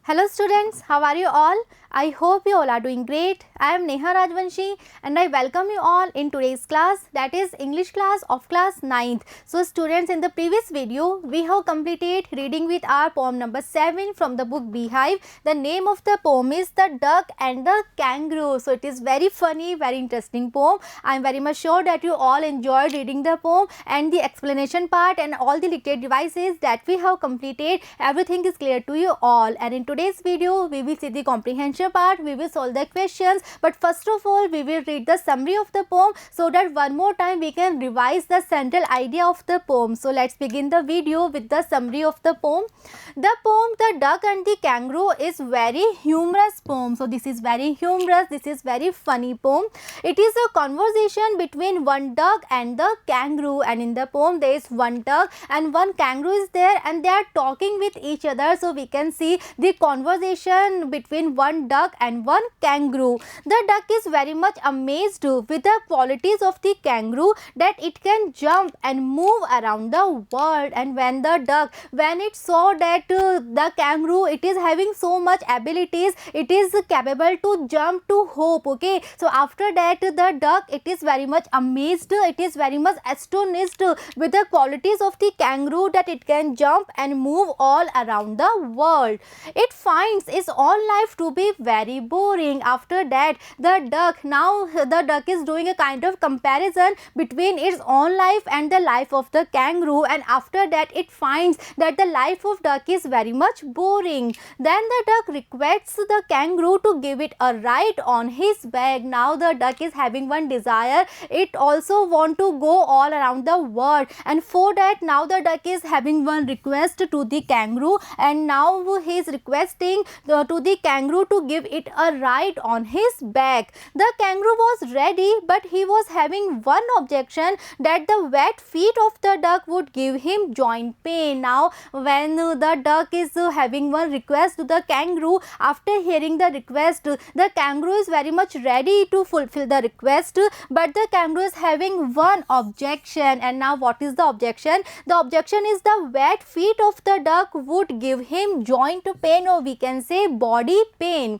Hello students, how are you all? I hope you all are doing great. I am Neha Rajvanshi and I welcome you all in today's class, that is English class of class 9th. So students, in the previous video we have completed reading with our poem number 7 from the book Beehive. The name of the poem is The Duck and the Kangaroo. So it is very funny, very interesting poem. I am very much sure that you all enjoyed reading the poem and the explanation part and all the literary devices that we have completed. Everything is clear to you all, and in today's video we will see the comprehension part, we will solve the questions, but first of all we will read the summary of the poem so that one more time we can revise the central idea of the poem. So let's begin the video with the summary of the poem. The poem The Duck and the Kangaroo is very humorous poem. So this is very humorous, this is very funny poem. It is a conversation between one duck and the kangaroo, and in the poem there is one duck and one kangaroo is there and they are talking with each other. So we can see the conversation between one duck and one kangaroo. The duck is very much amazed with the qualities of the kangaroo, that it can jump and move around the world. And when the duck, when it saw that the kangaroo, it is having so much abilities, it is capable to jump to hope. Okay, so after that the duck, it is very much amazed, it is very much astonished with the qualities of the kangaroo, that it can jump and move all around the world. It finds its own life to be very boring. After that the duck, now the duck is doing a kind of comparison between its own life and the life of the kangaroo, and after that it finds that the life of duck is very much boring. Then the duck requests the kangaroo to give it a ride on his back. Now the duck is having one desire, it also want to go all around the world, and for that now the duck is having one request to the kangaroo, and now he is requesting to the kangaroo to give it a ride on his back. The kangaroo was ready, but he was having one objection, that the wet feet of the duck would give him joint pain. Now when the duck is having one request to the kangaroo, after hearing the request, the kangaroo is very much ready to fulfill the request, but the kangaroo is having one objection. And now what is the objection? The objection is the wet feet of the duck would give him joint pain, or we can say body pain.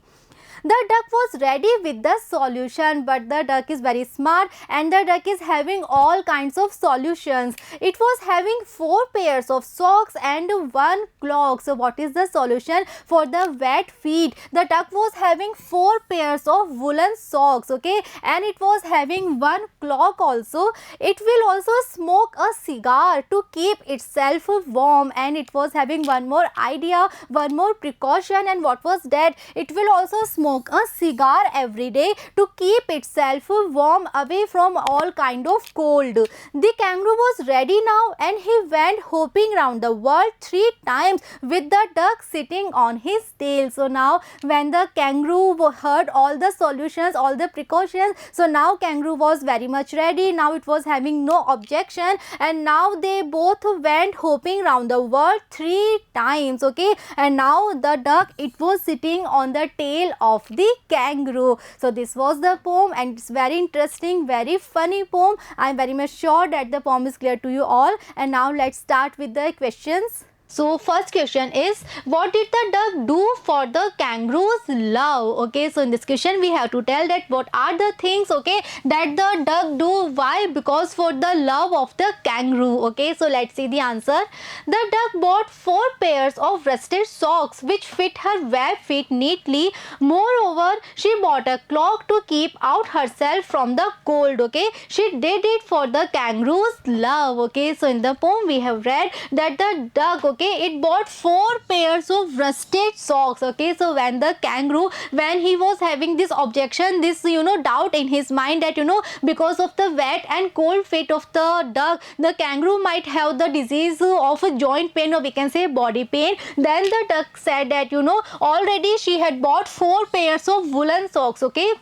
The duck was ready with the solution, but the duck is very smart and the duck is having all kinds of solutions. It was having 4 pairs of socks and 1 clog. So what is the solution for the wet feet? The duck was having 4 pairs of woolen socks, okay, and it was having 1 clog also. It will also smoke a cigar to keep itself warm, and it was having one more idea, one more precaution, and what was that? It will also smoke a cigar every day to keep itself warm away from all kind of cold. The kangaroo was ready now, and he went hopping round the world 3 times with the duck sitting on his tail. So now when the kangaroo heard all the solutions, all the precautions, so now kangaroo was very much ready. Now it was having no objection, and now they both went hopping round the world 3 times. Okay, and now the duck, it was sitting on the tail of the kangaroo. So this was the poem, and it's very interesting, very funny poem. I am very much sure that the poem is clear to you all, and now let's start with the questions. So first question is, what did the duck do for the kangaroo's love? Okay, so in this question we have to tell that what are the things, okay, that the duck do. Why? Because for the love of the kangaroo. Okay, so let's see the answer. The duck bought 4 pairs of rusted socks which fit her webbed feet neatly. Moreover, she bought a cloak to keep out herself from the cold. Okay, she did it for the kangaroo's love. Okay, so in the poem we have read that the duck, okay, it bought 4 pairs of rusted socks. Okay, so when the kangaroo, when he was having this objection, this doubt in his mind, that because of the wet and cold feet of the duck, the kangaroo might have the disease of a joint pain, or we can say body pain. Then the duck said that already she had bought 4 pairs of woolen socks, okay,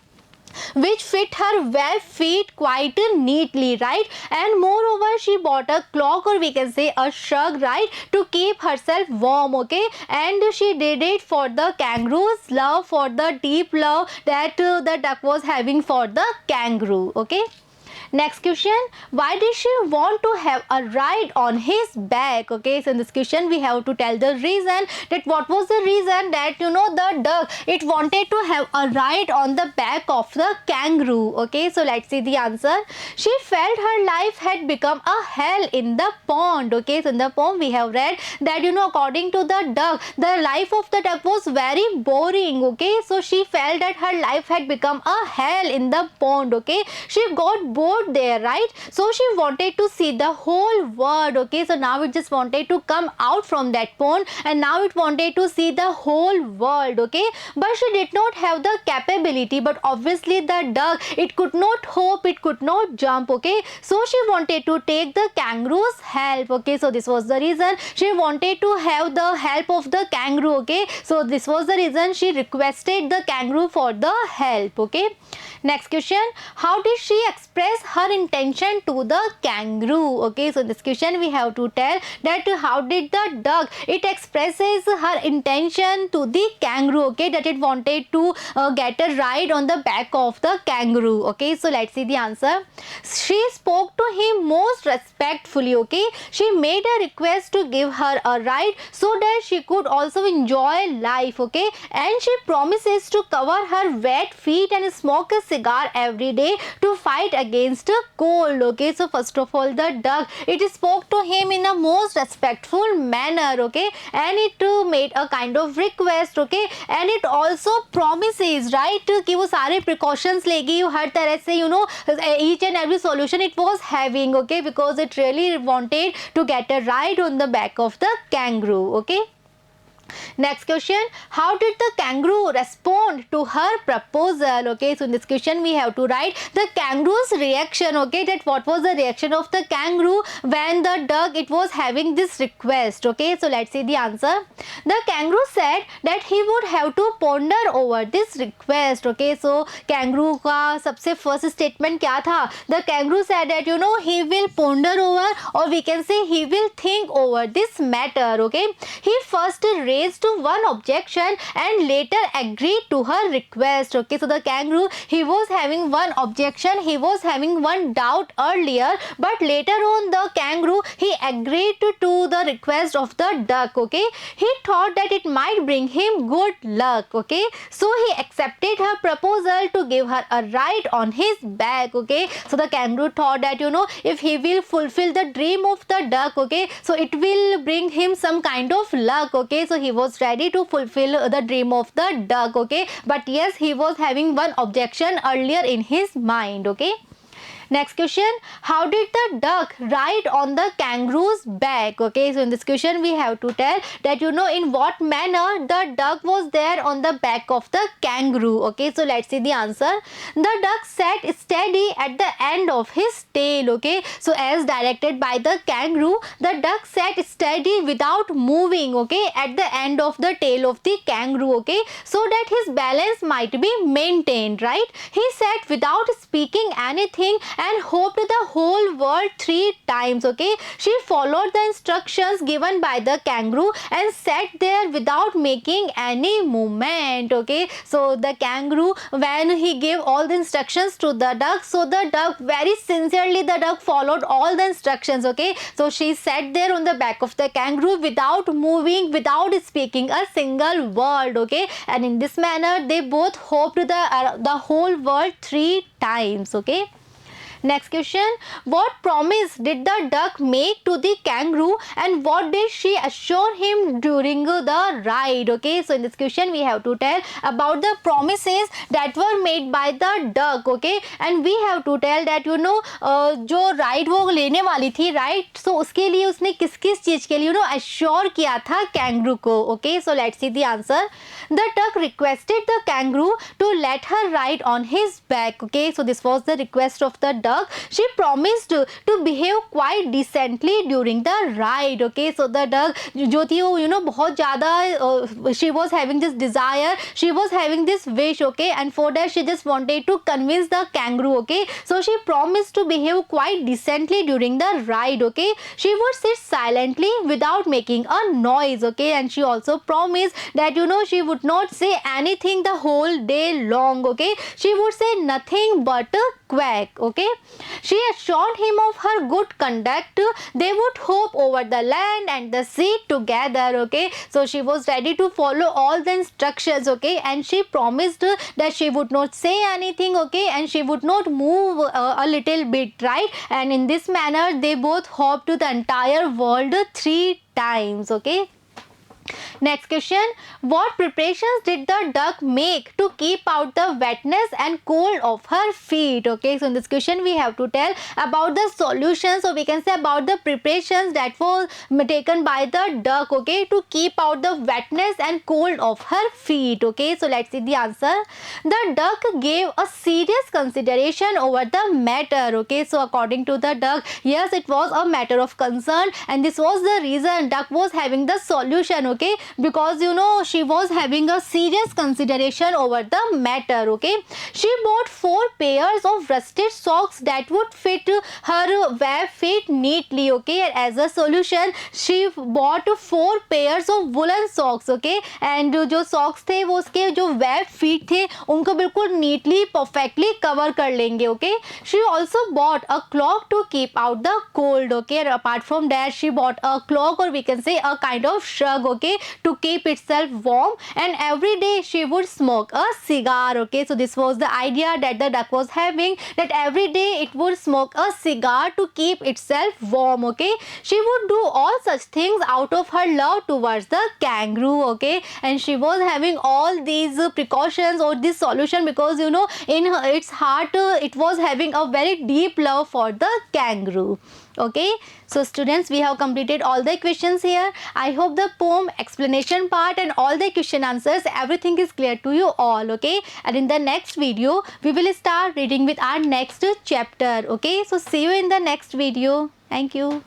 which fit her webbed feet quite neatly, right? And moreover, she bought a cloak, or we can say a shrug, right, to keep herself warm. Okay, and she did it for the kangaroo's love, for the deep love that the duck was having for the kangaroo. Okay, Next question, why did she want to have a ride on his back? Okay, so in this question we have to tell the reason, that what was the reason that the duck, it wanted to have a ride on the back of the kangaroo. Okay, so let's see the answer. She felt her life had become a hell in the pond. Okay, so in the poem we have read that according to the duck, the life of the duck was very boring. Okay, so she felt that her life had become a hell in the pond. Okay, she got bored there, right? So she wanted to see the whole world. Okay, so now it just wanted to come out from that pond, and now it wanted to see the whole world. Okay, but she did not have the capability, but obviously the duck, it could not hop, it could not jump. Okay, so she wanted to take the kangaroo's help. Okay, so this was the reason she wanted to have the help of the kangaroo. Okay, so this was the reason she requested the kangaroo for the help. Okay, next question, how did she express her intention to the kangaroo? Okay, so in this question we have to tell that how did the duck, it expresses her intention to the kangaroo. Okay, that it wanted to get a ride on the back of the kangaroo. Okay, so let's see the answer. She spoke to him most respectfully. Okay, she made a request to give her a ride so that she could also enjoy life. Okay, and she promises to cover her wet feet and smoke a cigar every day to fight against a cold. Okay, so first of all the duck, it spoke to him in a most respectful manner. Okay, and it made a kind of request. Okay, and it also promises, right, कि वो सारे precautions लेगी, हर तरह से each and every solution it was having. Okay, because it really wanted to get a ride on the back of the kangaroo. Okay, next question, how did the kangaroo respond to her proposal? Okay, so in this question we have to write the kangaroo's reaction. Okay, that what was the reaction of the kangaroo when the duck, it was having this request. Okay, so let's see the answer. The kangaroo said that he would have to ponder over this request. Okay, so kangaroo का सबसे first statement क्या था? The kangaroo said that he will ponder over, or we can say he will think over this matter. Okay, he first raised one objection and later agreed to her request. Okay, so the kangaroo, he was having one objection, he was having one doubt earlier, but later on the kangaroo, he agreed to the request of the duck. Okay, he thought that it might bring him good luck. Okay, so he accepted her proposal to give her a ride on his back. Okay, so the kangaroo thought that if he will fulfill the dream of the duck, okay, so it will bring him some kind of luck. Okay, so he was ready to fulfill the dream of the duck. Okay, but yes, he was having one objection earlier in his mind. Okay, next question, how did the duck ride on the kangaroo's back? Okay, so in this question we have to tell that in what manner the duck was there on the back of the kangaroo. Okay, so let's see the answer. The duck sat steady at the end of his tail. Okay, so as directed by the kangaroo, the duck sat steady without moving. Okay, at the end of the tail of the kangaroo. Okay, so that his balance might be maintained, right? He sat without speaking anything and hopped the whole world 3 times. Okay, she followed the instructions given by the kangaroo and sat there without making any movement. Okay, so the kangaroo, when he gave all the instructions to the duck, so the duck, very sincerely the duck followed all the instructions. Okay, so she sat there on the back of the kangaroo without moving, without speaking a single word. Okay, and in this manner they both hopped the whole world 3 times. Okay, next question, what promise did the duck make to the kangaroo and what did she assure him during the ride? Okay, so in this question we have to tell about the promises that were made by the duck. Okay, and we have to tell that जो ride वो लेने वाली थी, right, सो उसके लिए उसने किस किस चीज़ के लिए अश्योर किया था कैंगरू को. Okay, so let's see the answer. The duck requested the kangaroo to let her ride on his back. Okay, so this was the request of the duck. She promised to behave quite decently during the ride. Okay, so the duck जो थी वो बहुत ज़्यादा she was having this desire, she was having this wish. Okay, and for that she just wanted to convince the kangaroo. Okay, so she promised to behave quite decently during the ride. Okay, she would sit silently without making a noise. Okay, and she also promised that she would not say anything the whole day long. Okay, she would say nothing but quack. Okay, she assured him of her good conduct. They would hop over the land and the sea together. Okay, so she was ready to follow all the instructions. Okay, and she promised that she would not say anything. Okay, and she would not move a little bit, right? And in this manner they both hopped to the entire world 3 times. Okay. Next question, what preparations did the duck make to keep out the wetness and cold of her feet? Okay, so in this question we have to tell about the solution. So we can say about the preparations that was taken by the duck, okay, to keep out the wetness and cold of her feet. Okay, so let's see the answer. The duck gave a serious consideration over the matter. Okay, so according to the duck, yes, it was a matter of concern, and this was the reason duck was having the solution. Okay, because she was having a serious consideration over the matter. Okay, she bought 4 pairs of rusted socks that would fit her webbed feet neatly. Okay, as a solution she bought 4 pairs of woolen socks. Okay, and जो socks थे वो उसके जो webbed feet थे उनको बिल्कुल neatly perfectly cover कर लेंगे. Okay, she also bought a cloak to keep out the cold. Okay, and apart from that she bought a cloak, or we can say a kind of shrug, okay, to keep itself warm, and every day she would smoke a cigar. Okay, so this was the idea that the duck was having, that every day it would smoke a cigar to keep itself warm. Okay, she would do all such things out of her love towards the kangaroo. Okay, and she was having all these precautions or this solution because in its heart it was having a very deep love for the kangaroo. Okay, so students, we have completed all the questions here. I hope the poem explanation part and all the question answers, everything is clear to you all. Okay, and in the next video we will start reading with our next chapter. Okay, so see you in the next video. Thank you.